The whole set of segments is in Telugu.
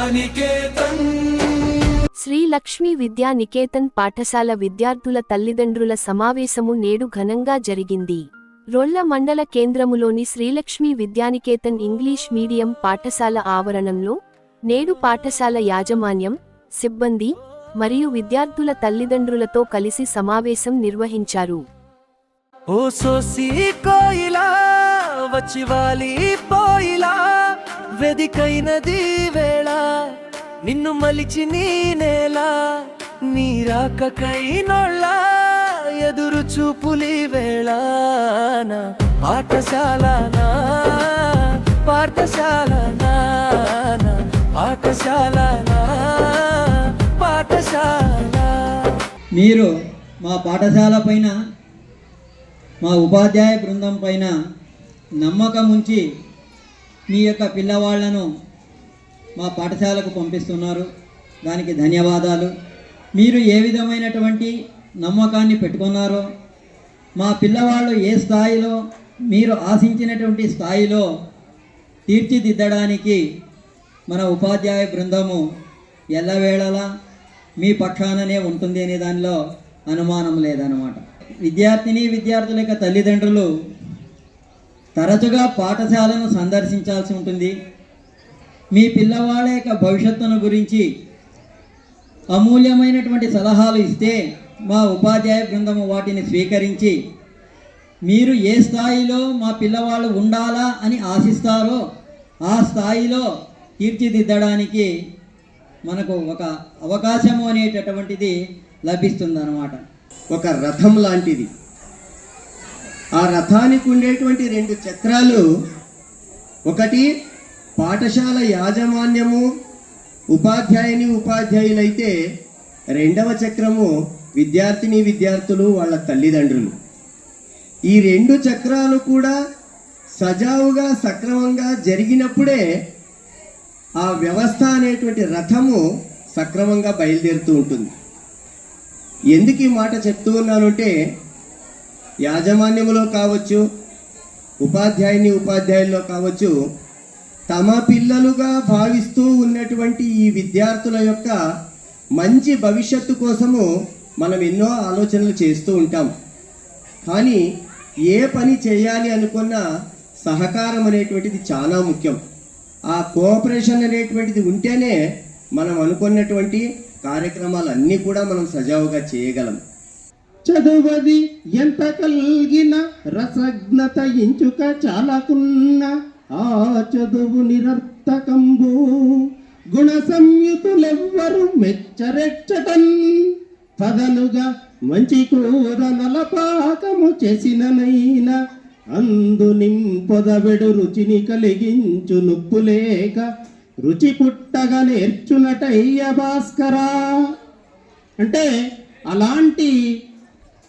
విద్యానికేతన్. శ్రీ లక్ష్మీ విద్యానికేతన్ పాఠశాల విద్యార్థుల తల్లిదండ్రుల సమావేశము నేడు ఘనంగా జరిగింది. రొల్ల మండల కేంద్రములోని శ్రీలక్ష్మీ విద్యానికేతన్ ఇంగ్లీష్ మీడియం పాఠశాల ఆవరణంలో నేడు పాఠశాల యాజమాన్యం, సిబ్బంది మరియు విద్యార్థుల తల్లిదండ్రులతో కలిసి సమావేశం నిర్వహించారు. ఓ సోసి కోయిలా వచ్చివాలి పోయిలా, వెదికైనది వేళ నిన్ను మలిచి నీ నేల, నీ రాకకైనోళ్ళ ఎదురు చూపులి వేళ. నా పాఠశాల నా పాఠశాల నా పాఠశాల నా పాఠశాల. మీరు మా పాఠశాల పైన, మా ఉపాధ్యాయ బృందం పైన నమ్మకం ఉంచి మీ యొక్క పిల్లవాళ్లను మా పాఠశాలకు పంపిస్తున్నారు. దానికి ధన్యవాదాలు. మీరు ఏ విధమైనటువంటి నమ్మకాన్ని పెట్టుకున్నారో, మా పిల్లవాళ్ళు ఏ స్థాయిలో మీరు ఆశించినటువంటి స్థాయిలో తీర్చిదిద్దడానికి మన ఉపాధ్యాయ బృందము ఎల్లవేళలా మీ పక్షాననే ఉంటుంది అనే దానిలో అనుమానం లేదన్నమాట. విద్యార్థుల యొక్క తల్లిదండ్రులు తరచుగా పాఠశాలను సందర్శించాల్సి ఉంటుంది. మీ పిల్లవాళ్ళ యొక్క భవిష్యత్తును గురించి అమూల్యమైనటువంటి సలహాలు ఇస్తే మా ఉపాధ్యాయ బృందము వాటిని స్వీకరించి మీరు ఏ స్థాయిలో మా పిల్లవాళ్ళు ఉండాలా అని ఆశిస్తారో ఆ స్థాయిలో తీర్చిదిద్దడానికి మనకు ఒక అవకాశము అనేటటువంటిది లభిస్తుందన్నమాట. ఒక రథం లాంటిది. ఆ రథానికి ఉండేటువంటి 2 చక్రాలు, ఒకటి పాఠశాల యాజమాన్యము, ఉపాధ్యాయులైతే రెండవ చక్రము విద్యార్థులు వాళ్ళ తల్లిదండ్రులు. ఈ 2 చక్రాలు కూడా సజావుగా సక్రమంగా జరిగినప్పుడే ఆ వ్యవస్థ అనేటువంటి రథము సక్రమంగా బయలుదేరుతూ ఉంటుంది. ఎందుకు ఈ మాట చెప్తూ ఉన్నానంటే, యాజమాన్యములో కావచ్చు, ఉపాధ్యాయుల్లో కావచ్చు, తమ పిల్లలుగా భావిస్తూ ఉన్నటువంటి ఈ విద్యార్థుల యొక్క మంచి భవిష్యత్తు కోసము మనం ఎన్నో ఆలోచనలు చేస్తూ ఉంటాం. కానీ ఏ పని చేయాలి అనుకున్నా సహకారం అనేటువంటిది చాలా ముఖ్యం. ఆ కోఆపరేషన్ అనేటువంటిది ఉంటేనే మనం అనుకున్నటువంటి కార్యక్రమాలన్నీ కూడా మనం సజావుగా చేయగలం. చదువది ఎంత కలిగిన రసజ్ఞత ఎంచుక చాలాకున్న ఆ చదువు నిరర్థకంబు, గుణ సంయుతులెవ్వరు మెచ్చరెచ్చటన్, పదనుగా మంచి కూర నలపాకము చేసిననైనా అందు నింపొదవెడు రుచిని కలిగించు నుప్పులేక రుచి పుట్టగా నేర్చునటయ్య భాస్కరా. అంటే అలాంటి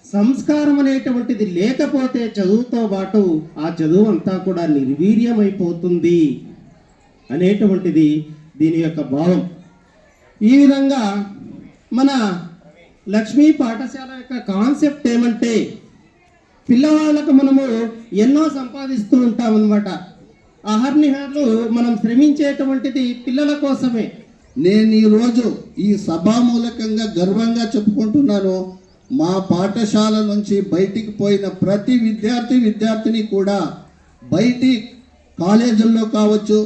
సంస్కారం అనేటువంటిది లేకపోతే చదువుతో పాటు ఆ చదువు అంతా కూడా నిర్వీర్యమైపోతుంది అనేటువంటిది దీని యొక్క భావం. ఈ విధంగా మన లక్ష్మీ పాఠశాల యొక్క కాన్సెప్ట్ ఏమంటే, పిల్లవాళ్ళకు మనము ఎన్నో సంపాదిస్తూ ఉంటామన్నమాట. అహర్నిహర్లు మనం శ్రమించేటువంటిది పిల్లల కోసమే. నేను ఈరోజు ఈ సభామూలకంగా గర్వంగా చెప్పుకుంటున్నాను, మా పాఠశాల నుంచి బయటికి పోయిన ప్రతి విద్యార్థిని కూడా బయటి కాలేజీల్లో కావచ్చు,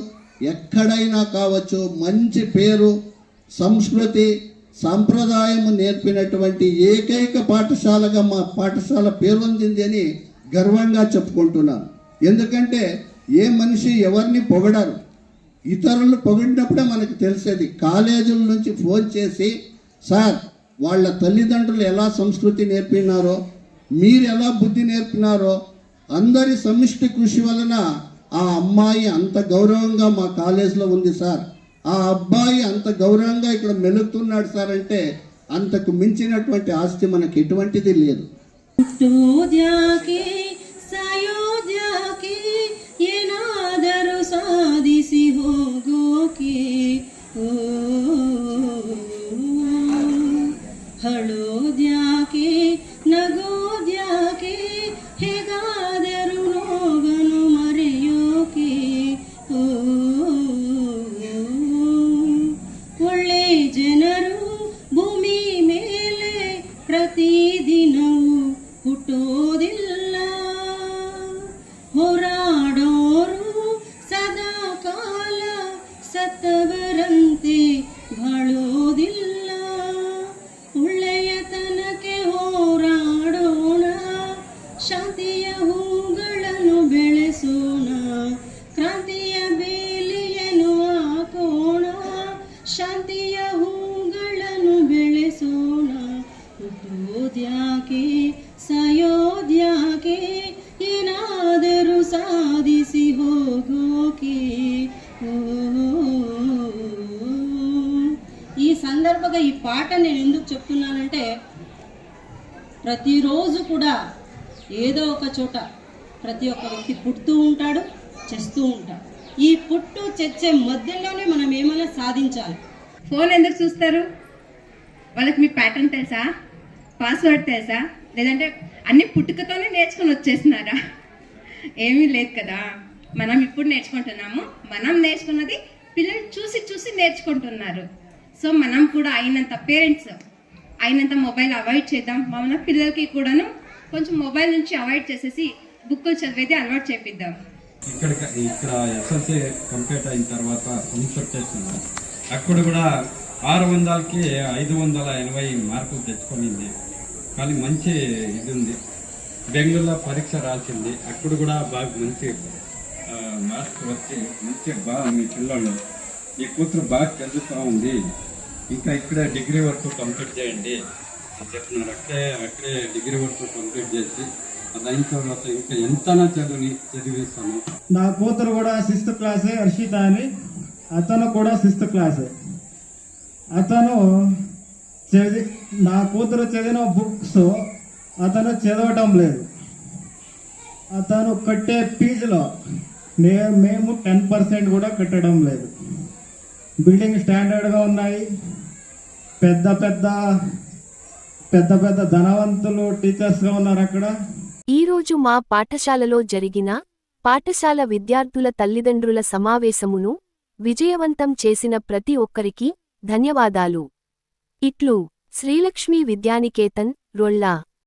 ఎక్కడైనా కావచ్చు, మంచి పేరు, సంస్కృతి, సంప్రదాయము నేర్పినటువంటి ఏకైక పాఠశాలగా మా పాఠశాల పేరొందింది అని గర్వంగా చెప్పుకుంటున్నాను. ఎందుకంటే ఏ మనిషి ఎవరిని పొగడరు, ఇతరులు పొగిడినప్పుడే మనకు తెలిసేది. కాలేజీల నుంచి ఫోన్ చేసి, సార్ వాళ్ళ తల్లిదండ్రులు ఎలా సంస్కృతి నేర్పినారో, మీరు ఎలా బుద్ధి నేర్పినారో, అందరి సమిష్టి కృషి వలన ఆ అమ్మాయి అంత గౌరవంగా మా కాలేజీలో ఉంది సార్, ఆ అబ్బాయి అంత గౌరవంగా ఇక్కడ మెలుగుతున్నాడు సార్ అంటే అంతకు మించినటువంటి ఆస్తి మనకి ఎటువంటిది లేదు. ಸಾಧಿಸಿ ಹೋಗೋಕೆ ಹಳೋದ್ಯಾಕೆ ನಗೋದ್ಯಾಕೆ ಹೇಗಾದರೂ ನೋವನ್ನು ಮರೆಯೋಕೆ ಕ್ರಾಂತಿಯ ಬೇಲಿಯನು ಹಾಕೋಣ, ಶಾಂತಿಯ ಹೂಗಳನ್ನು ಬೆಳೆಸೋಣ. ಹುಟ್ಟೋದ್ಯಾಕೆ ಸಾಯೋದ್ಯಾಕೆ, ಏನಾದರೂ ಸಾಧಿಸಿ ಹೋಗೋಕೆ. ఈ సందర్భంగా ఈ పాట నేను ఎందుకు చెప్తున్నానంటే, ప్రతిరోజు కూడా ఏదో ఒక చోట ప్రతి ఒక్క వ్యక్తి పుడుతూ ఉంటాడు, చేస్తూ ఉంటాడు. ఈ పుట్టు చచ్చే మధ్యలోనే మనం ఏమైనా సాధించాలి. ఫోన్ ఎందుకు చూస్తారు? వాళ్ళకి మీ ప్యాటర్న్ తెలుసా? పాస్వర్డ్ తెలుసా? లేదంటే అన్ని పుట్టుకతోనే నేర్చుకుని వచ్చేస్తున్నారా? ఏమీ లేదు కదా. మనం ఇప్పుడు నేర్చుకుంటున్నాము. మనం నేర్చుకున్నది పిల్లలు చూసి చూసి నేర్చుకుంటున్నారు. సో మనం కూడా అయినంత పేరెంట్స్ అయినంత మొబైల్ అవాయిడ్ చేద్దాం. మన పిల్లలకి కూడాను కొంచెం మొబైల్ నుంచి అవాయిడ్ చేసేసి బుక్కులు చదివేది అలవాటు చేపిద్దాం. ఇక్కడ ఎస్ఎల్సీ కంప్లీట్ అయిన తర్వాత కన్సల్ట్ చేస్తున్నాం. అక్కడ కూడా 600కి 580 మార్కులు తెచ్చుకునింది. కానీ మంచి ఇది ఉంది. బెంగళూరులో పరీక్ష రాసింది. అక్కడ కూడా బాగా మంచి మార్క్స్ వచ్చి మంచి బాగా మీ పిల్లలు ఈ కూతురు బాగా చదువుతూ ఉంది. ఇంకా ఇక్కడే డిగ్రీ వరకు కంప్లీట్ చేయండి అని చెప్తున్నారు. అక్కడే డిగ్రీ వరకు కంప్లీట్ చేసి అది అయిన తర్వాత ఇంకా ఎంతనా చదివిస్తాను. నా కూతురు కూడా 6th క్లాసే, హర్షిత అని. అతను కూడా 6th క్లాసే. అతను నా కూతురు చదివిన బుక్స్ అతను చదవటం లేదు. అతను కట్టే ఫీజులో మేము 10% కూడా కట్టడం లేదు. బిల్డింగ్ స్టాండర్డ్గా ఉన్నాయి. పెద్ద పెద్ద ధనవంతులు టీచర్స్గా ఉన్నారు అక్కడ. ఈరోజు మా పాఠశాలలో జరిగిన పాఠశాల విద్యార్థుల తల్లిదండ్రుల సమావేశమును విజయవంతం చేసిన ప్రతి ఒక్కరికి ధన్యవాదాలు. ఇట్లు శ్రీలక్ష్మీ విద్యానికేతన్, రొళ్ళ.